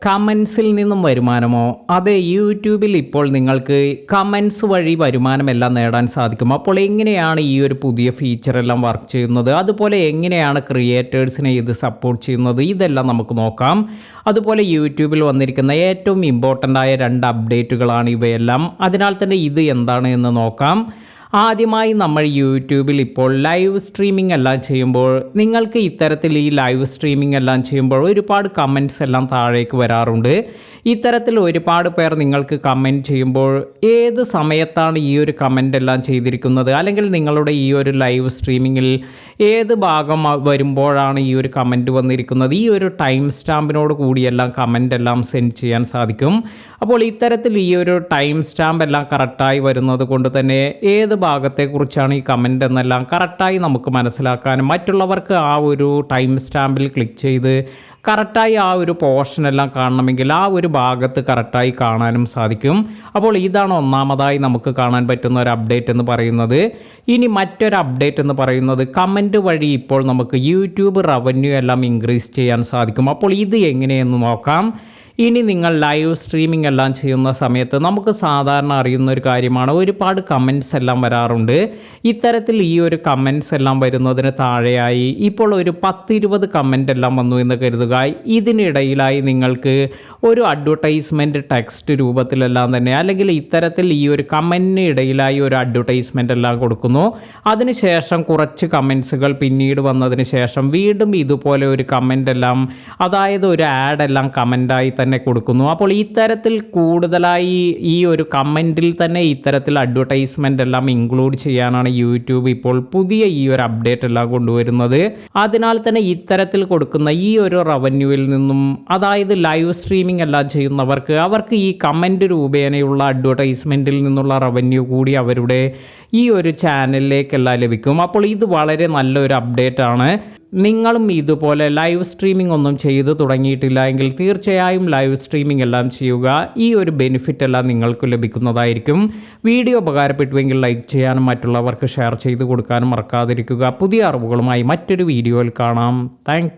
കമൻസിൽ നിന്നും വരുമാനമോ? അതെ, യൂട്യൂബിൽ ഇപ്പോൾ നിങ്ങൾക്ക് കമൻസ് വഴി വരുമാനമെല്ലാം നേടാൻ സാധിക്കും. അപ്പോൾ എങ്ങനെയാണ് ഈ ഒരു പുതിയ ഫീച്ചറെല്ലാം വർക്ക് ചെയ്യുന്നത്? അതുപോലെ എങ്ങനെയാണ് ക്രിയേറ്റേഴ്സിനെ ഇത് സപ്പോർട്ട് ചെയ്യുന്നത്? ഇതെല്ലാം നമുക്ക് നോക്കാം. അതുപോലെ യൂട്യൂബിൽ വന്നിരിക്കുന്ന ഏറ്റവും ഇമ്പോർട്ടൻ്റ് ആയ 2 അപ്ഡേറ്റുകളാണ് ഇവയെല്ലാം. അതിനാൽ തന്നെ ഇത് എന്താണ് എന്ന് നോക്കാം. ആദ്യമായി നമ്മൾ യൂട്യൂബിൽ ഇപ്പോൾ ലൈവ് സ്ട്രീമിംഗ് എല്ലാം ചെയ്യുമ്പോൾ നിങ്ങൾക്ക് ഇത്തരത്തിൽ ഈ ലൈവ് സ്ട്രീമിംഗ് എല്ലാം ചെയ്യുമ്പോൾ ഒരുപാട് കമൻറ്റ്സ് എല്ലാം താഴേക്ക് വരാറുണ്ട്. ഇത്തരത്തിൽ ഒരുപാട് പേർ നിങ്ങൾക്ക് കമൻറ്റ് ചെയ്യുമ്പോൾ ഏത് സമയത്താണ് ഈ ഒരു കമൻ്റ് എല്ലാം ചെയ്തിരിക്കുന്നത്, അല്ലെങ്കിൽ നിങ്ങളുടെ ഈ ഒരു ലൈവ് സ്ട്രീമിങ്ങിൽ ഏത് ഭാഗം വരുമ്പോഴാണ് ഈ ഒരു കമൻറ്റ് വന്നിരിക്കുന്നത്, ഈ ഒരു ടൈം സ്റ്റാമ്പിനോട് കൂടിയെല്ലാം കമൻ്റ് എല്ലാം സെൻഡ് ചെയ്യാൻ സാധിക്കും. അപ്പോൾ ഇത്തരത്തിൽ ഈ ഒരു ടൈം സ്റ്റാമ്പ് എല്ലാം കറക്റ്റായി വരുന്നത് കൊണ്ട് തന്നെ ഏത് ഭാഗത്തെക്കുറിച്ചാണ് ഈ കമൻ്റ് എന്നെല്ലാം കറക്റ്റായി നമുക്ക് മനസ്സിലാക്കാനും മറ്റുള്ളവർക്ക് ആ ഒരു ടൈം സ്റ്റാമ്പിൽ ക്ലിക്ക് ചെയ്ത് കറക്റ്റായി ആ ഒരു പോർഷനെല്ലാം കാണണമെങ്കിൽ ആ ഒരു ഭാഗത്ത് കറക്റ്റായി കാണാനും സാധിക്കും. അപ്പോൾ ഇതാണ് ഒന്നാമതായി നമുക്ക് കാണാൻ പറ്റുന്ന ഒരു അപ്ഡേറ്റ് എന്ന് പറയുന്നത്. ഇനി മറ്റൊരു അപ്ഡേറ്റ് എന്ന് പറയുന്നത് കമൻറ്റ് വഴി ഇപ്പോൾ നമുക്ക് യൂട്യൂബ് റവന്യൂ എല്ലാം ഇൻക്രീസ് ചെയ്യാൻ സാധിക്കും. അപ്പോൾ ഇത് എങ്ങനെയെന്ന് നോക്കാം. ഇനി നിങ്ങൾ ലൈവ് സ്ട്രീമിംഗ് എല്ലാം ചെയ്യുന്ന സമയത്ത് നമുക്ക് സാധാരണ അറിയുന്ന ഒരു കാര്യമാണ്, ഒരുപാട് കമൻറ്റ്സ് എല്ലാം വരാറുണ്ട്. ഇത്തരത്തിൽ ഈ ഒരു കമൻറ്റ്സ് എല്ലാം വരുന്നതിന് താഴെയായി ഇപ്പോൾ ഒരു 10-20 കമൻ്റ് എല്ലാം വന്നു എന്ന് കരുതുക. ഇതിനിടയിലായി നിങ്ങൾക്ക് ഒരു അഡ്വർടൈസ്മെൻറ്റ് ടെക്സ്റ്റ് രൂപത്തിലെല്ലാം തന്നെ, അല്ലെങ്കിൽ ഇത്തരത്തിൽ ഈ ഒരു കമൻറ്റിന് ഇടയിലായി ഒരു അഡ്വർടൈസ്മെൻ്റ് എല്ലാം കൊടുക്കുന്നു. അതിനുശേഷം കുറച്ച് കമൻറ്റ്സുകൾ പിന്നീട് വന്നതിന് ശേഷം വീണ്ടും ഇതുപോലെ ഒരു കമൻ്റ് എല്ലാം, അതായത് ഒരു ആഡ് എല്ലാം കമൻ്റായി തന്നെ കൊടുക്കുന്നു. അപ്പോൾ ഇത്തരത്തിൽ കൂടുതലായി ഈ ഒരു കമൻറ്റിൽ തന്നെ ഇത്തരത്തിൽ അഡ്വർടൈസ്മെൻ്റ് എല്ലാം ഇൻക്ലൂഡ് ചെയ്യാനാണ് യൂട്യൂബ് ഇപ്പോൾ പുതിയ ഈ ഒരു അപ്ഡേറ്റ് എല്ലാം കൊണ്ടുവരുന്നത്. അതിനാൽ തന്നെ ഇത്തരത്തിൽ കൊടുക്കുന്ന ഈ ഒരു റവന്യൂവിൽ നിന്നും, അതായത് ലൈവ് സ്ട്രീമിംഗ് എല്ലാം ചെയ്യുന്നവർക്ക് അവർക്ക് ഈ കമൻറ്റ് രൂപേണയുള്ള അഡ്വർടൈസ്മെൻറ്റിൽ നിന്നുള്ള റവന്യൂ കൂടി അവരുടെ ഈ ഒരു ചാനലിലേക്കെല്ലാം ലഭിക്കും. അപ്പോൾ ഇത് വളരെ നല്ലൊരു അപ്ഡേറ്റ് ആണ്. നിങ്ങളും ഇതുപോലെ ലൈവ് സ്ട്രീമിംഗ് ഒന്നും ചെയ്തു തുടങ്ങിയിട്ടില്ല എങ്കിൽ തീർച്ചയായും ലൈവ് സ്ട്രീമിംഗ് എല്ലാം ചെയ്യുക. ഈ ഒരു ബെനിഫിറ്റ് എല്ലാം നിങ്ങൾക്ക് ലഭിക്കുന്നതായിരിക്കും. വീഡിയോ ഉപകാരപ്പെട്ടുവെങ്കിൽ ലൈക്ക് ചെയ്യാനും മറ്റുള്ളവർക്ക് ഷെയർ ചെയ്ത് കൊടുക്കാനും മറക്കാതിരിക്കുക. പുതിയ അറിവുകളുമായി മറ്റൊരു വീഡിയോയിൽ കാണാം. താങ്ക്